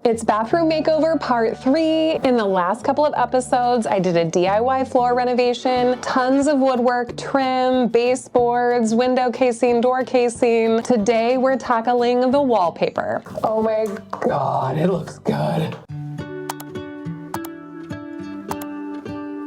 It's bathroom makeover part 3. In the last couple of episodes, I did a DIY floor renovation, tons of woodwork, trim, baseboards, window casing, door casing. Today we're tackling the wallpaper. Oh my God, it looks good.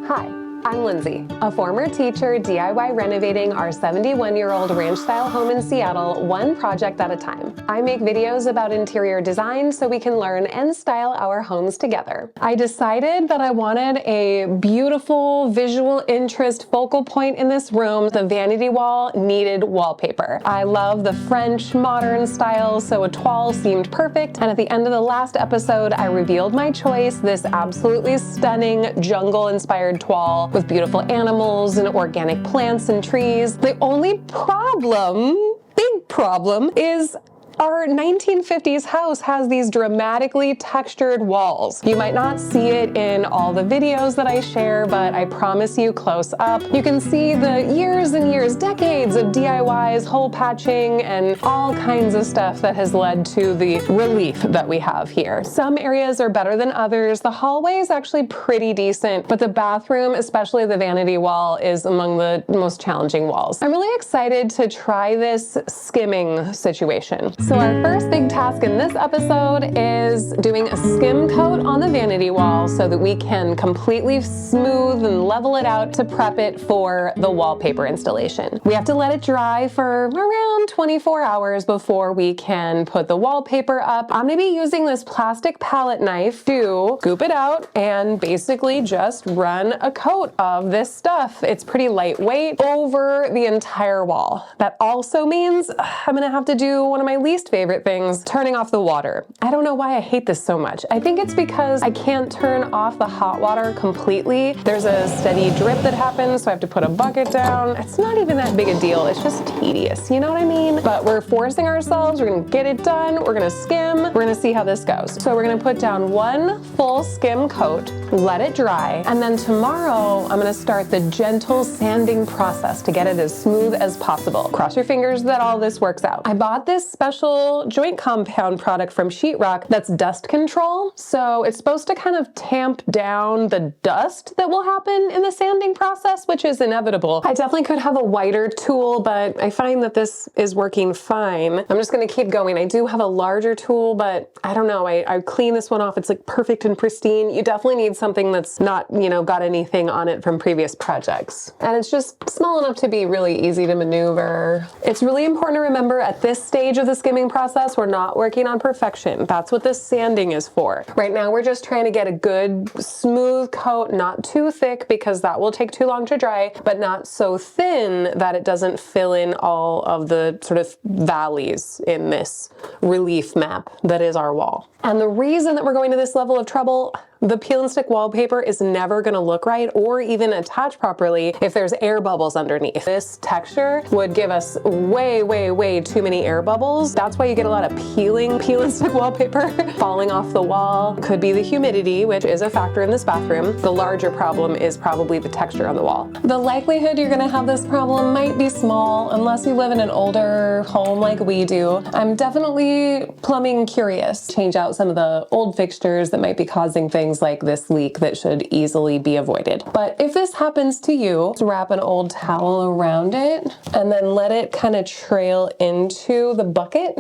Hi. I'm Lindsay, a former teacher DIY renovating our 71-year-old ranch-style home in Seattle, one project at a time. I make videos about interior design so we can learn and style our homes together. I decided that I wanted a beautiful visual interest focal point in this room. The vanity wall needed wallpaper. I love the French modern style, so a toile seemed perfect. And at the end of the last episode, I revealed my choice, this absolutely stunning jungle-inspired toile with beautiful animals and organic plants and trees. The only problem, big problem, is our 1950s house has these dramatically textured walls. You might not see it in all the videos that I share, but I promise you close up, you can see the years and years, decades of DIYs, hole patching, and all kinds of stuff that has led to the relief that we have here. Some areas are better than others. The hallway is actually pretty decent, but the bathroom, especially the vanity wall, is among the most challenging walls. I'm really excited to try this skimming situation. So our first big task in this episode is doing a skim coat on the vanity wall so that we can completely smooth and level it out to prep it for the wallpaper installation. We have to let it dry for around 24 hours before we can put the wallpaper up. I'm gonna be using this plastic palette knife to scoop it out and basically just run a coat of this stuff. It's pretty lightweight over the entire wall. That also means I'm gonna have to do one of my least favorite things, turning off the water. I don't know why I hate this so much. I think it's because I can't turn off the hot water completely. There's a steady drip that happens, so I have to put a bucket down. It's not even that big a deal. It's just tedious, you know what I mean? But we're forcing ourselves. We're gonna get it done. We're gonna skim. We're gonna see how this goes. So we're gonna put down one full skim coat, let it dry, and then tomorrow I'm gonna start the gentle sanding process to get it as smooth as possible. Cross your fingers that all this works out. I bought this special joint compound product from Sheetrock that's dust control. So it's supposed to kind of tamp down the dust that will happen in the sanding process, which is inevitable. I definitely could have a whiter tool, but I find that this is working fine. I'm just gonna keep going. I do have a larger tool, but I don't know. I clean this one off. It's like perfect and pristine. You definitely need something that's not, you know, got anything on it from previous projects. And it's just small enough to be really easy to maneuver. It's really important to remember at this stage of the skimming process, we're not working on perfection. That's what this sanding is for. Right now, we're just trying to get a good smooth coat, not too thick because that will take too long to dry, but not so thin that it doesn't fill in all of the sort of valleys in this relief map that is our wall. And the reason that we're going to this level of trouble, the peel-and-stick wallpaper is never gonna look right or even attach properly if there's air bubbles underneath. This texture would give us way, way, way too many air bubbles. That's why you get a lot of peel-and-stick wallpaper falling off the wall. Could be the humidity, which is a factor in this bathroom. The larger problem is probably the texture on the wall. The likelihood you're gonna have this problem might be small unless you live in an older home like we do. I'm definitely plumbing curious. Change out some of the old fixtures that might be causing things like this leak that should easily be avoided. But if this happens to you, wrap an old towel around it and then let it kind of trail into the bucket.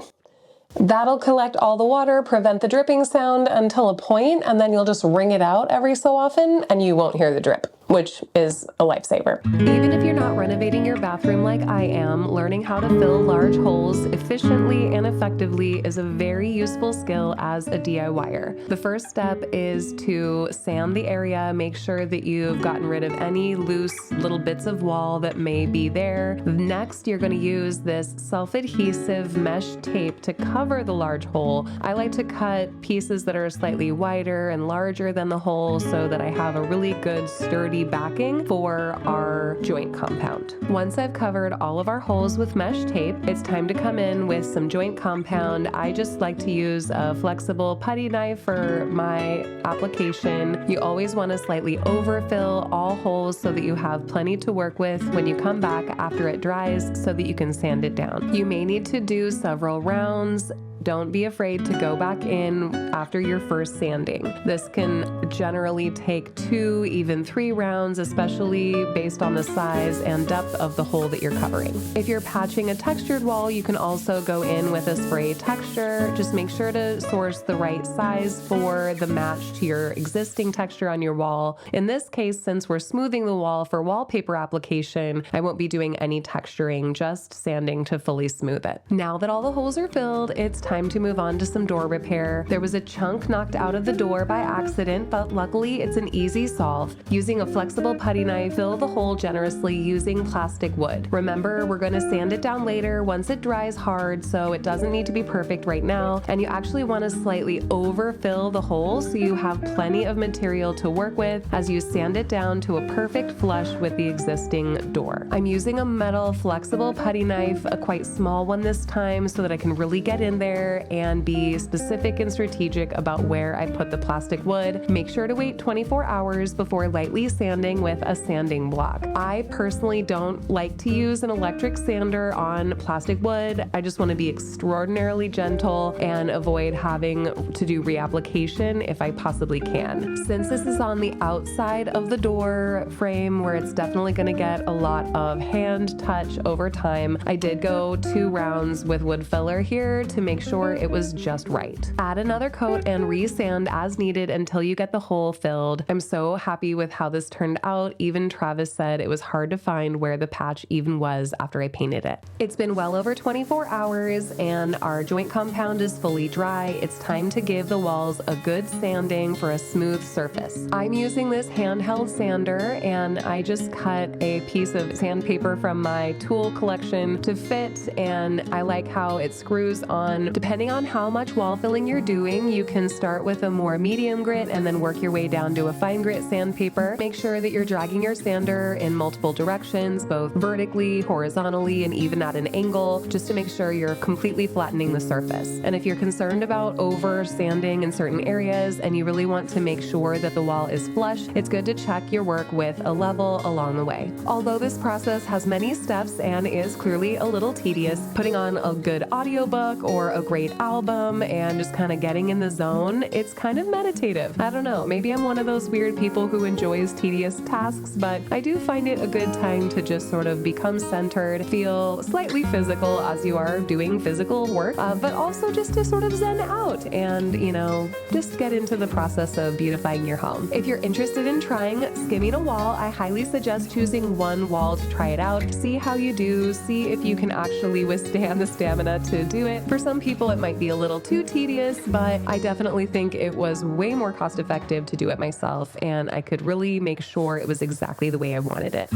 That'll collect all the water, prevent the dripping sound until a point, and then you'll just wring it out every so often and you won't hear the drip, which is a lifesaver. Even if you're not renovating your bathroom like I am, learning how to fill large holes efficiently and effectively is a very useful skill as a DIYer. The first step is to sand the area, make sure that you've gotten rid of any loose little bits of wall that may be there. Next, you're going to use this self-adhesive mesh tape to cover the large hole. I like to cut pieces that are slightly wider and larger than the hole so that I have a really good sturdy backing for our joint compound. Once I've covered all of our holes with mesh tape, it's time to come in with some joint compound. I just like to use a flexible putty knife for my application. You always want to slightly overfill all holes so that you have plenty to work with when you come back after it dries so that you can sand it down. You may need to do several rounds don't be afraid to go back in after your first sanding. This can generally take 2, even 3 rounds, especially based on the size and depth of the hole that you're covering. If you're patching a textured wall, you can also go in with a spray texture. Just make sure to source the right size for the match to your existing texture on your wall. In this case, since we're smoothing the wall for wallpaper application, I won't be doing any texturing, just sanding to fully smooth it. Now that all the holes are filled, it's time to move on to some door repair. There was a chunk knocked out of the door by accident, but luckily it's an easy solve. Using a flexible putty knife, fill the hole generously using plastic wood. Remember, we're going to sand it down later once it dries hard, so it doesn't need to be perfect right now, and you actually want to slightly overfill the hole so you have plenty of material to work with as you sand it down to a perfect flush with the existing door. I'm using a metal flexible putty knife, a quite small one this time, so that I can really get in there and be specific and strategic about where I put the plastic wood. Make sure to wait 24 hours before lightly sanding with a sanding block. I personally don't like to use an electric sander on plastic wood. I just want to be extraordinarily gentle and avoid having to do reapplication if I possibly can. Since this is on the outside of the door frame where it's definitely going to get a lot of hand touch over time, I did go 2 rounds with wood filler here to make sure it was just right. Add another coat and resand as needed until you get the hole filled. I'm so happy with how this turned out. Even Travis said it was hard to find where the patch even was after I painted it. It's been well over 24 hours and our joint compound is fully dry. It's time to give the walls a good sanding for a smooth surface. I'm using this handheld sander and I just cut a piece of sandpaper from my tool collection to fit, and I like how it screws on. Depending on how much wall filling you're doing, you can start with a more medium grit and then work your way down to a fine grit sandpaper. Make sure that you're dragging your sander in multiple directions, both vertically, horizontally, and even at an angle, just to make sure you're completely flattening the surface. And if you're concerned about over sanding in certain areas and you really want to make sure that the wall is flush, it's good to check your work with a level along the way. Although this process has many steps and is clearly a little tedious, putting on a good audiobook or a great album and just kind of getting in the zone, it's kind of meditative. I don't know, maybe I'm one of those weird people who enjoys tedious tasks, but I do find it a good time to just sort of become centered, feel slightly physical as you are doing physical work, but also just to sort of zen out and, you know, just get into the process of beautifying your home. If you're interested in trying skimming a wall, I highly suggest choosing one wall to try it out. See how you do, see if you can actually withstand the stamina to do it. For some people, it might be a little too tedious, but I definitely think it was way more cost effective to do it myself, and I could really make sure it was exactly the way I wanted it.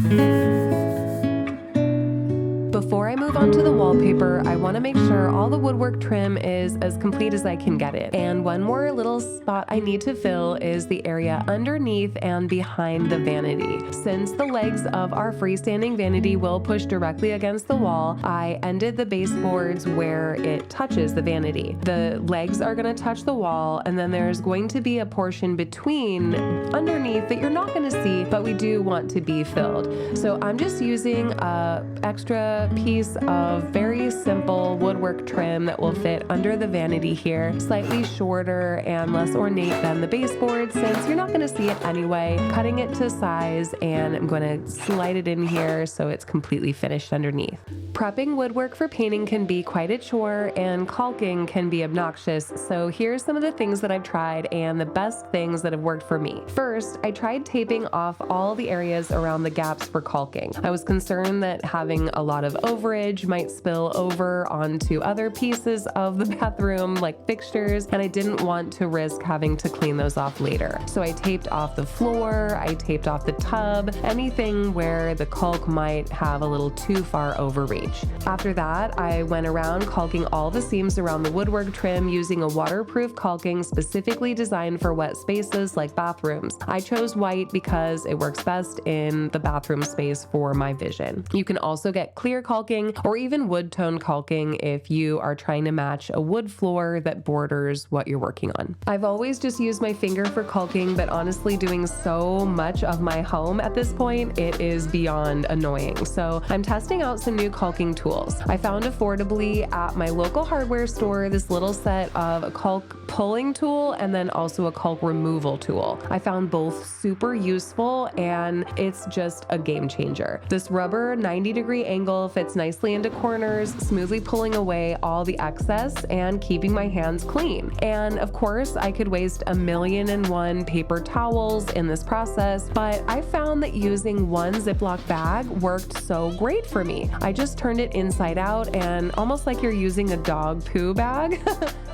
Before I move on to the wallpaper, I want to make sure all the woodwork trim is as complete as I can get it. And one more little spot I need to fill is the area underneath and behind the vanity. Since the legs of our freestanding vanity will push directly against the wall, I ended the baseboards where it touches the vanity. The legs are going to touch the wall, and then there's going to be a portion between underneath that you're not going to see, but we do want to be filled. So I'm just using an extra piece of very simple woodwork trim that will fit under the vanity here, slightly shorter and less ornate than the baseboard since you're not going to see it anyway. Cutting it to size, and I'm going to slide it in here so it's completely finished underneath. Prepping woodwork for painting can be quite a chore, and caulking can be obnoxious, so here's some of the things that I've tried and the best things that have worked for me. First, I tried taping off all the areas around the gaps for caulking. I was concerned that having a lot of overage might spill over onto other pieces of the bathroom like fixtures, and I didn't want to risk having to clean those off later. So I taped off the floor, I taped off the tub, anything where the caulk might have a little too far overreach. After that, I went around caulking all the seams around the woodwork trim using a waterproof caulking specifically designed for wet spaces like bathrooms. I chose white because it works best in the bathroom space for my vision. You can also get clear caulking, or even wood tone caulking if you are trying to match a wood floor that borders what you're working on. I've always just used my finger for caulking, but honestly doing so much of my home at this point, it is beyond annoying. So I'm testing out some new caulking tools. I found affordably at my local hardware store this little set of a caulk pulling tool and then also a caulk removal tool. I found both super useful and it's just a game changer. This rubber 90-degree angle fits nicely into corners, smoothly pulling away all the excess and keeping my hands clean. And of course, I could waste 1,000,001 paper towels in this process, but I found that using one Ziploc bag worked so great for me. I just turned it inside out and almost like you're using a dog poo bag,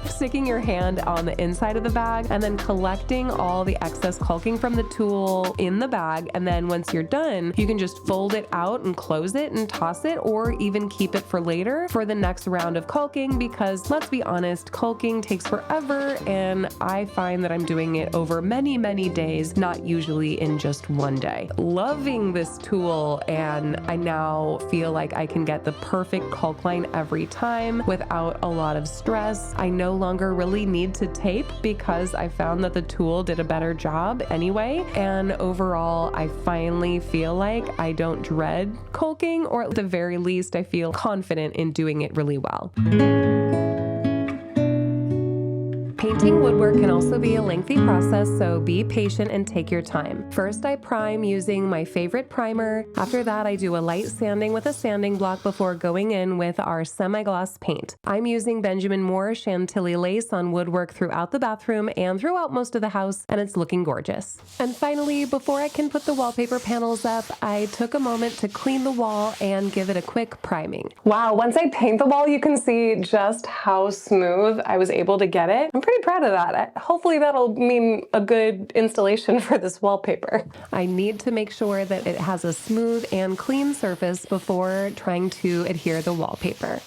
sticking your hand on the inside of the bag and then collecting all the excess caulking from the tool in the bag. And then once you're done, you can just fold it out and close it and toss it, or even keep it for later for the next round of caulking, because let's be honest, caulking takes forever and I find that I'm doing it over many, many days, not usually in just one day. Loving this tool, and I now feel like I can get the perfect caulk line every time without a lot of stress. I no longer really need to tape because I found that the tool did a better job anyway, and overall I finally feel like I don't dread caulking, or at the very least I feel confident in doing it really well. Painting woodwork can also be a lengthy process, so be patient and take your time. First, I prime using my favorite primer. After that, I do a light sanding with a sanding block before going in with our semi-gloss paint. I'm using Benjamin Moore Chantilly lace on woodwork throughout the bathroom and throughout most of the house, and it's looking gorgeous. And finally, before I can put the wallpaper panels up, I took a moment to clean the wall and give it a quick priming. Wow, once I paint the wall, you can see just how smooth I was able to get it. I'm pretty proud of that. Hopefully that'll mean a good installation for this wallpaper. I need to make sure that it has a smooth and clean surface before trying to adhere the wallpaper.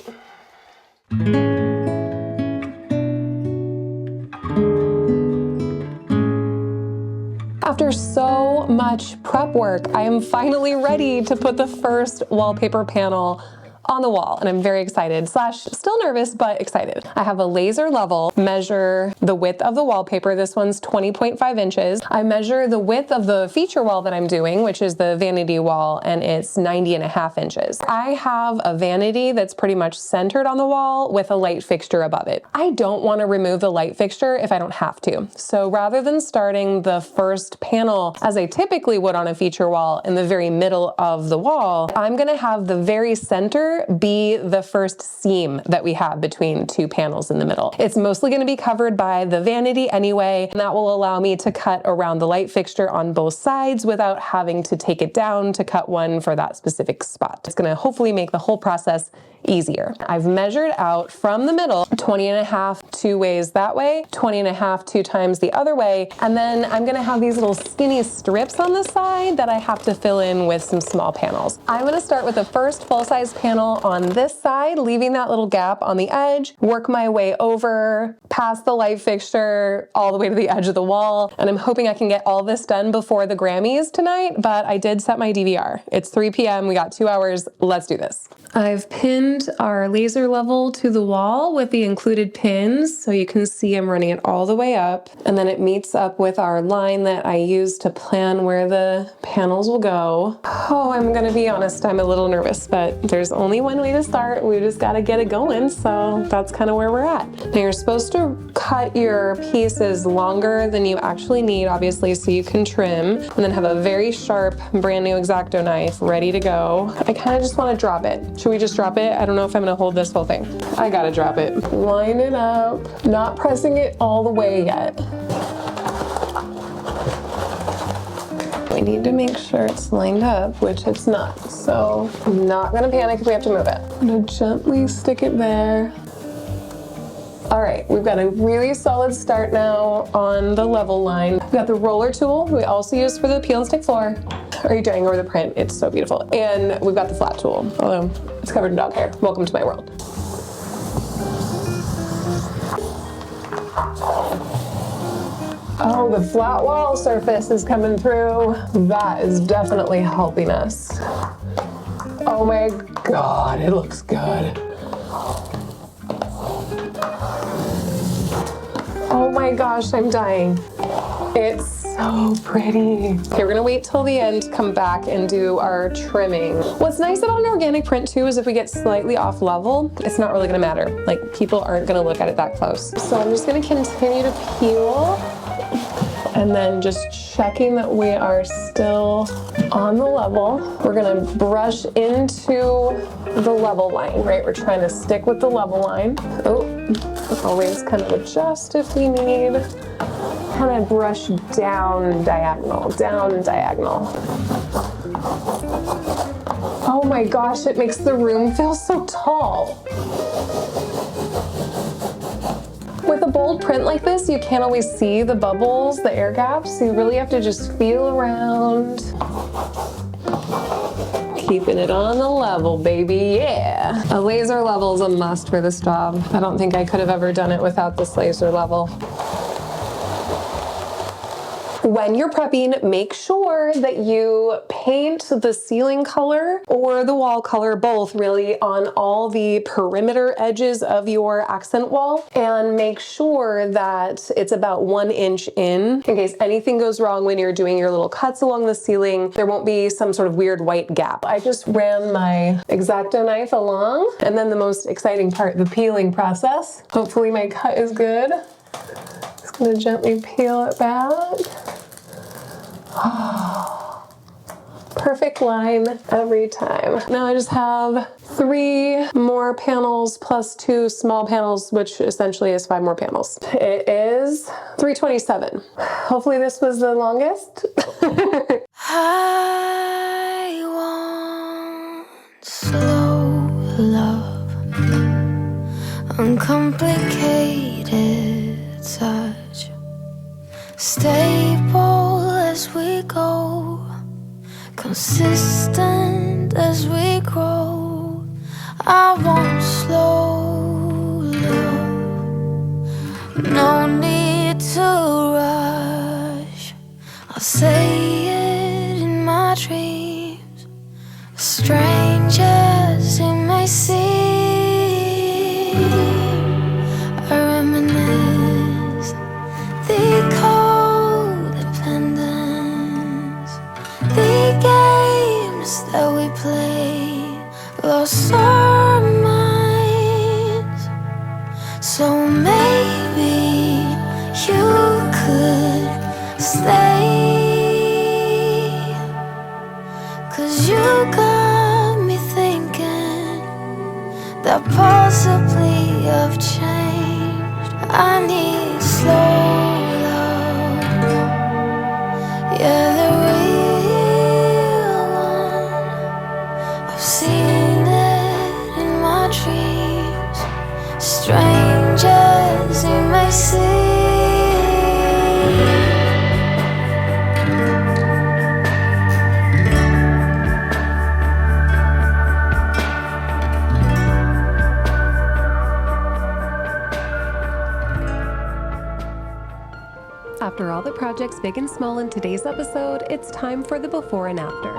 After so much prep work, I am finally ready to put the first wallpaper panel on the wall, and I'm very excited / still nervous, but excited. I have a laser level, measure the width of the wallpaper. This one's 20.5 inches. I measure the width of the feature wall that I'm doing, which is the vanity wall, and it's 90.5 inches. I have a vanity that's pretty much centered on the wall with a light fixture above it. I don't want to remove the light fixture if I don't have to. So rather than starting the first panel as I typically would on a feature wall in the very middle of the wall, I'm gonna have the very center be the first seam that we have between two panels in the middle. It's mostly going to be covered by the vanity anyway, and that will allow me to cut around the light fixture on both sides without having to take it down to cut one for that specific spot. It's going to hopefully make the whole process easier. I've measured out from the middle 20.5 two ways that way, 20.5 two times the other way, and then I'm gonna have these little skinny strips on the side that I have to fill in with some small panels. I'm gonna start with the first full-size panel on this side, leaving that little gap on the edge, work my way over, past the light fixture, all the way to the edge of the wall, and I'm hoping I can get all this done before the Grammys tonight, but I did set my DVR. It's 3 p.m., we got 2 hours, let's do this. I've pinned our laser level to the wall with the included pins, so you can see I'm running it all the way up, and then it meets up with our line that I use to plan where the panels will go. Oh, I'm gonna be honest, I'm a little nervous, but there's only one way to start. We just gotta get it going, so that's kind of where we're at. Now you're supposed to cut your pieces longer than you actually need, obviously, so you can trim, and then have a very sharp, brand new X-Acto knife ready to go. I kind of just want to drop it. Should we just drop it? I don't know if I'm gonna hold this whole thing. I gotta drop it. Line it up, not pressing it all the way yet. We need to make sure it's lined up, which it's not. So I'm not gonna panic if we have to move it. I'm gonna gently stick it there. All right, we've got a really solid start now on the level line. We've got the roller tool we also use for the peel and stick floor. Are you dying over the print? It's so beautiful. And we've got the flat tool, although it's covered in dog hair. Welcome to my world. Oh, the flat wall surface is coming through. That is definitely helping us. Oh my God, it looks good. Oh my gosh, I'm dying. It's so pretty. Okay, we're gonna wait till the end to come back and do our trimming. What's nice about an organic print too is if we get slightly off level, it's not really gonna matter. Like, people aren't gonna look at it that close. So I'm just gonna continue to peel and then just checking that we are still on the level. We're gonna brush into the level line, right? We're trying to stick with the level line. Oh, always kind of adjust if we need. Kind of brush down diagonal, down diagonal. Oh my gosh, it makes the room feel so tall. With a bold print like this, you can't always see the bubbles, the air gaps, so you really have to just feel around. Keeping it on the level, baby, yeah. A laser level is a must for this job. I don't think I could have ever done it without this laser level. When you're prepping, make sure that you paint the ceiling color or the wall color, both really, on all the perimeter edges of your accent wall, and make sure that it's about 1 inch in case anything goes wrong when you're doing your little cuts along the ceiling. There won't be some sort of weird white gap. I just ran my X-Acto knife along, and then the most exciting part, the peeling process. Hopefully my cut is good. Just gonna gently peel it back. Perfect line every time. Now I just have 3 more panels plus 2 small panels, which essentially is 5 more panels. It is 327. Hopefully this was the longest. I want slow love, uncomplicated touch, stable as we go, consistent as we grow. I want slow love, no need to rush. I'll say it in my dreams, strange as it may seem. I reminisce the codependence, the games that we played, lost our minds. So maybe you could stay, 'cause you got me thinking that possibly I've changed. I need slow love, yeah, the real one. I've seen it in my dreams, strange as it may seem. After all the projects big and small in today's episode, it's time for the before and after.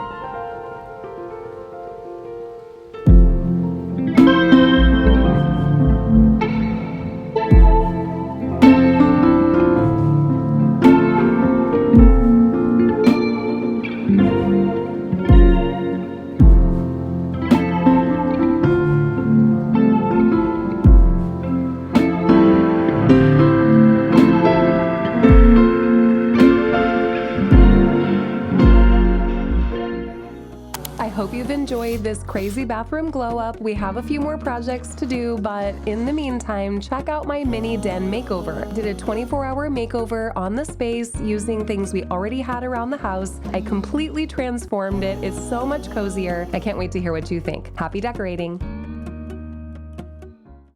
Hope you've enjoyed this crazy bathroom glow up. We have a few more projects to do, but in the meantime, check out my mini den makeover. I did a 24-hour makeover on the space using things we already had around the house. I completely transformed it. It's so much cozier. I can't wait to hear what you think. Happy decorating.